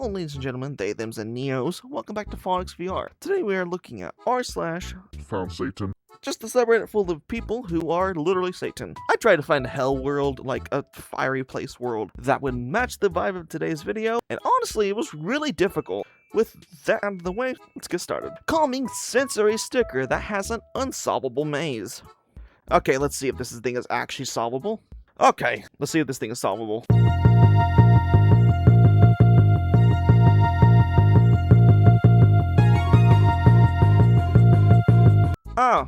Hello ladies and gentlemen, they, thems, and neos. Welcome back to Phonics VR. Today we are looking at r/FoundSatan. Just a subreddit full of people who are literally Satan. I tried to find a hell world, like a fiery place world, that would match the vibe of today's video, and honestly it was really difficult. With that out of the way, let's get started. Calming sensory sticker that has an unsolvable maze. Okay, let's see if this thing is actually solvable. Okay, let's see if this thing is solvable. Oh.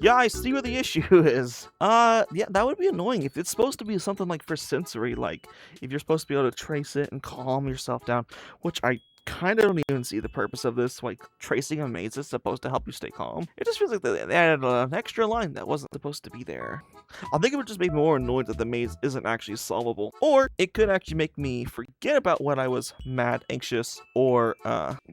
Yeah, I see what the issue is. Yeah, that would be annoying if it's supposed to be something like for sensory, like if you're supposed to be able to trace it and calm yourself down, which I kind of don't even see the purpose of this. Like, tracing a maze is supposed to help you stay calm. It just feels like they added an extra line that wasn't supposed to be there. I think it would just make me more annoyed that the maze isn't actually solvable. Or it could actually make me forget about what I was mad, anxious, or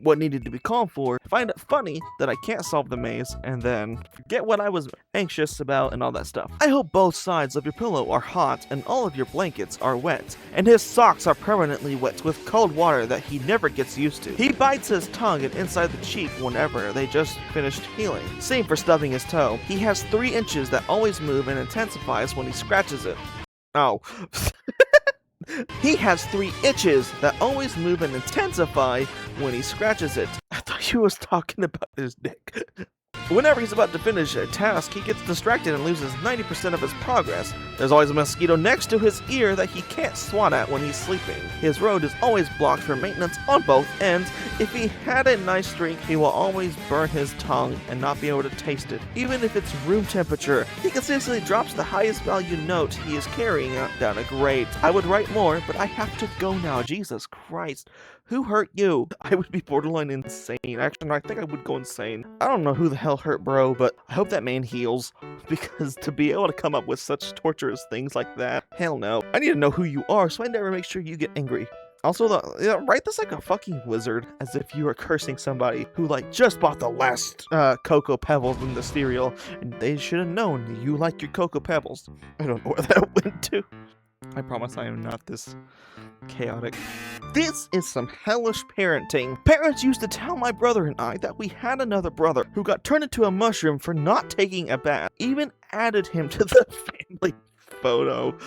what needed to be calm for. Find it funny that I can't solve the maze, and then forget what I was anxious about and all that stuff. I hope both sides of your pillow are hot and all of your blankets are wet, and his socks are permanently wet with cold water that he never gets used to. He bites his tongue and inside the cheek whenever they just finished healing. Same for stubbing his toe. He has 3 inches that always move and intensifies when he scratches it. Oh. He has 3 itches that always move and intensify when he scratches it. I thought he was talking about his dick. Whenever he's about to finish a task, he gets distracted and loses 90% of his progress. There's always a mosquito next to his ear that he can't swat at when he's sleeping. His road is always blocked for maintenance on both ends. If he had a nice drink, he will always burn his tongue and not be able to taste it, even if it's room temperature. He consistently drops the highest value note he is carrying down a grade. I would write more, but I have to go now. Jesus Christ. Who hurt you? I would be borderline insane. Actually, no, I think I would go insane. I don't know who the hell hurt bro, but I hope that man heals. Because to be able to come up with such torturous things like that, hell no. I need to know who you are so I never make sure you get angry. Also, write this like a fucking wizard, as if you were cursing somebody who like just bought the last Cocoa Pebbles in the cereal, and they should have known you like your Cocoa Pebbles. I don't know where that went to. I promise I am not this chaotic. This is some hellish parenting. Parents used to tell my brother and I that we had another brother who got turned into a mushroom for not taking a bath. Even added him to the family photo.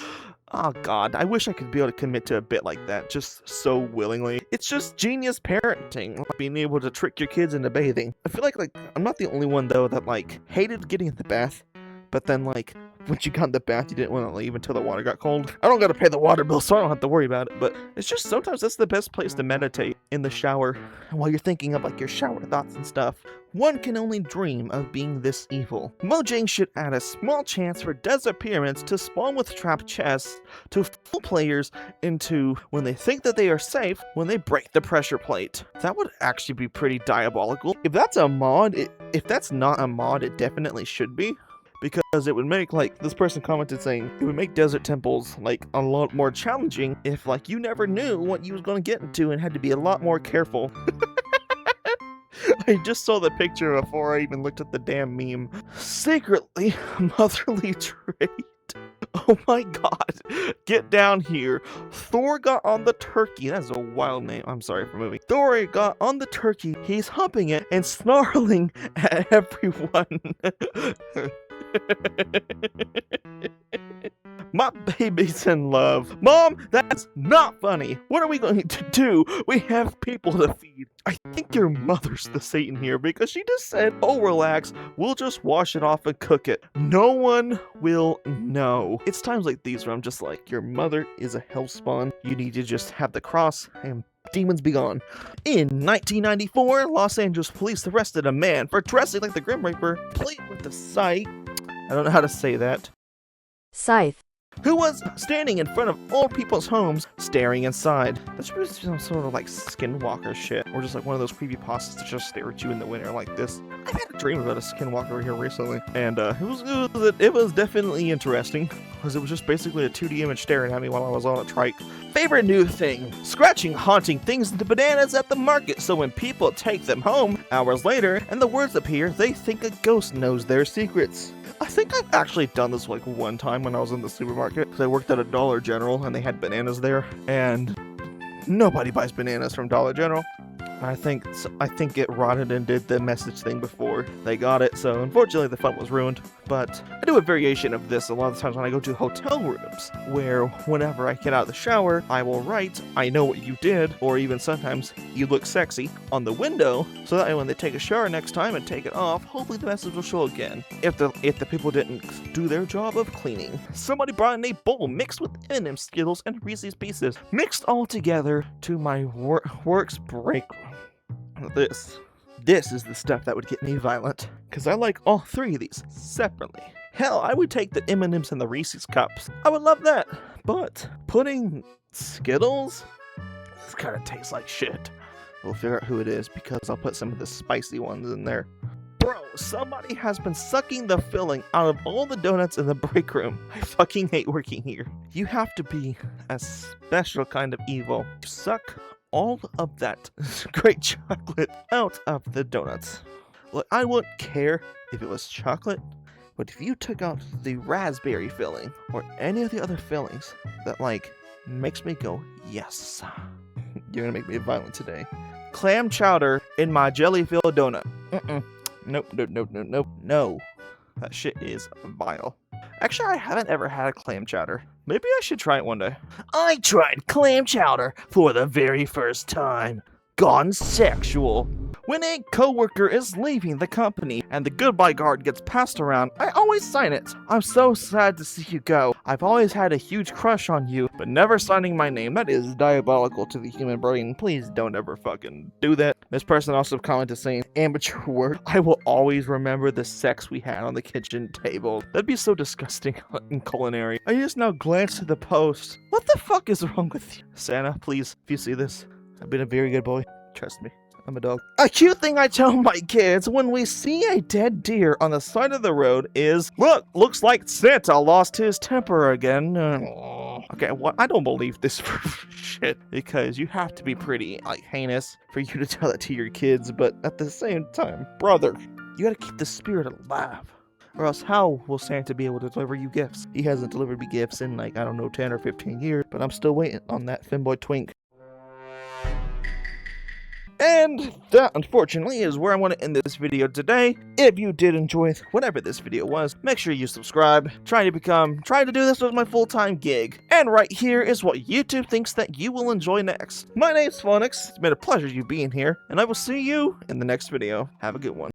Oh god, I wish I could be able to commit to a bit like that just so willingly. It's just genius parenting, like being able to trick your kids into bathing. I feel like I'm not the only one though that like hated getting in the bath, but then like once you got in the bath, you didn't want to leave until the water got cold. I don't gotta pay the water bill, so I don't have to worry about it, but it's just sometimes that's the best place to meditate, in the shower, while you're thinking of like your shower thoughts and stuff. One can only dream of being this evil. Mojang should add a small chance for desert pyramids to spawn with trapped chests to fool players into when they think that they are safe when they break the pressure plate. That would actually be pretty diabolical. If that's a mod, if that's not a mod, it definitely should be. Because it would make, like, this person commented saying, it would make desert temples, like, a lot more challenging if, like, you never knew what you was going to get into and had to be a lot more careful. I just saw the picture before I even looked at the damn meme. Secretly, motherly trait. Oh my god. Get down here. Thor got on the turkey. That's a wild name. I'm sorry for moving. Thor got on the turkey. He's humping it and snarling at everyone. My baby's in love. Mom, that's not funny. What are we going to do? We have people to feed. I think your mother's the Satan here because she just said, oh, relax. We'll just wash it off and cook it. No one will know. It's times like these where I'm just like, your mother is a hellspawn. You need to just have the cross and demons be gone. In 1994, Los Angeles police arrested a man for dressing like the Grim Reaper, playing with the scythe. I don't know how to say that. Scythe. Who was standing in front of old people's homes, staring inside. That's really some sort of like skinwalker shit, or just like one of those creepypastas that just stare at you in the winter like this. I've had a dream about a skinwalker here recently, and it was definitely interesting, because it was just basically a 2D image staring at me while I was on a trike. Favorite new thing: scratching haunting things into bananas at the market, so when people take them home, hours later, and the words appear, they think a ghost knows their secrets. I think I've actually done this like one time when I was in the supermarket, because I worked at a Dollar General and they had bananas there, and Nobody buys bananas from Dollar General. I think it rotted and did the message thing before they got it, so unfortunately the fun was ruined. But I do a variation of this a lot of times when I go to hotel rooms, where whenever I get out of the shower, I will write, "I know what you did," or even sometimes, "You look sexy," on the window, so that when they take a shower next time and take it off, hopefully the message will show again, if the people didn't do their job of cleaning. Somebody brought in a bowl mixed with M&M Skittles and Reese's Pieces, mixed all together to my work's break room. This is the stuff that would get me violent, because I like all three of these separately. Hell, I would take the M&Ms and the Reese's cups. I would love that. But putting Skittles? This kind of tastes like shit. We'll figure out who it is, because I'll put some of the spicy ones in there. Bro, somebody has been sucking the filling out of all the donuts in the break room. I fucking hate working here. You have to be a special kind of evil to suck all of that great chocolate out of the donuts. Look, I wouldn't care if it was chocolate, but if you took out the raspberry filling or any of the other fillings that makes me go, yes, you're gonna make me violent today. Clam chowder in my jelly-filled donut. Nope. No. That shit is vile. Actually, I haven't ever had a clam chowder. Maybe I should try it one day. I tried clam chowder for the very first time. Gone sexual. When a coworker is leaving the company and the goodbye card gets passed around, I always sign it. I'm so sad to see you go. I've always had a huge crush on you, but never signing my name. That is diabolical to the human brain. Please don't ever fucking do that. This person also commented saying, amateur work. I will always remember the sex we had on the kitchen table. That'd be so disgusting in culinary. I just now glance at the post. What the fuck is wrong with you? Santa, please, if you see this, I've been a very good boy. Trust me. I'm a dog. A cute thing I tell my kids when we see a dead deer on the side of the road is, look, looks like Santa lost his temper again. Okay, what? I don't believe this for shit, because you have to be pretty, heinous for you to tell it to your kids, but at the same time, brother, you gotta keep the spirit alive. Or else how will Santa be able to deliver you gifts? He hasn't delivered me gifts in, 10 or 15 years, but I'm still waiting on that femboy twink. And that, unfortunately, is where I want to end this video today. If you did enjoy whatever this video was, make sure you subscribe. Trying to do this as my full-time gig. And right here is what YouTube thinks that you will enjoy next. My name's Phonix. It's been a pleasure you being here, and I will see you in the next video. Have a good one.